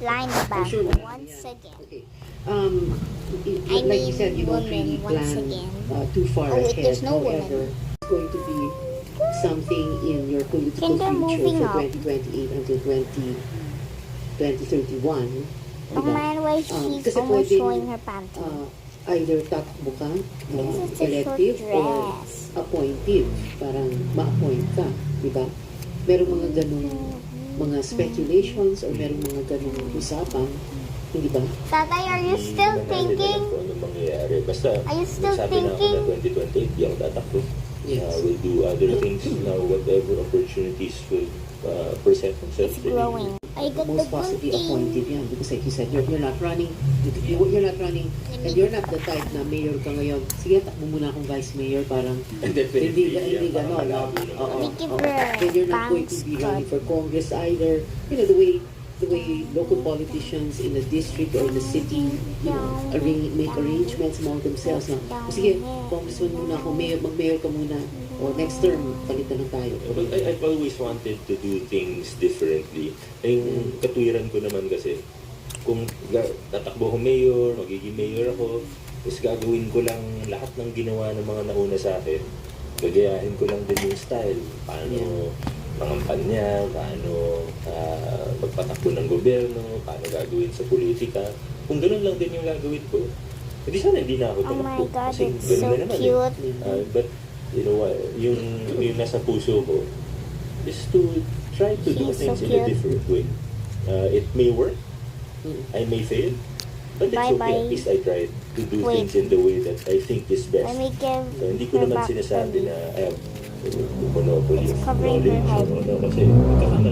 blind I'm bag sure wala once yan. again. Okay. I Like you mean said, you don't woman really once plan again. too far Oh, wait, ahead. there's no However, woman. it's going to be something in your political Kinder future moving for up. 2028 until 2031. Oh man, why she's Kasi almost pwedeng, showing her panty. either tatakbo ka, This is a short elective or dress. appointive. Parang ma-appoint ka, di ba? Merong mga ganung mga speculations or merong mga ganung usapan, hindi ba? Tatay, are you still thinking? Kung anong mangyayari. Basta, Are you still sabi na ako na thinking? 2028, di ako tatakbo. Yes. We'll do other things now, whatever opportunities will present themselves. It's growing. I got the Most possibly gunting. appointive yan because like you said, you're not running, you're not running, and you're not the type na mayor ka ngayon. Sige, takbo muna akong vice mayor, parang hindi gano'n. Thank you for Then you're not going to be running for Congress either. You know, the way local politicians in the district or in the city, you know, make arrangements among themselves na, sige, congressman muna ako, mag-mayor ka muna, o next term, palitan lang tayo. But I've always wanted to do things differently. Yung katwiran ko naman kasi, kung tatakbo akong mayor, magiging mayor ako, is gagawin ko lang lahat ng ginawa ng mga nauna sa akin. Gagayahin ko lang din yung style. Paano pangampanya, paano magpatakbo ng gobyerno, paano gagawin sa politika. Kung ganun lang din yung gagawin ko, hindi sana hindi na ako Oh my tumakbo. God, Kasi it's ganun so na naman cute. But, you know what, yung nasa puso ko is to try to do She's so things in a cute. different way. It may work, I may fail, but it's okay. Bye-bye. At least I tried to do Wait. things in the way that I think is best. Let me give Hindi ko her naman back sinasabi the na I have monopoly It's of covering her knowledge head. o ano, kasi magkakamali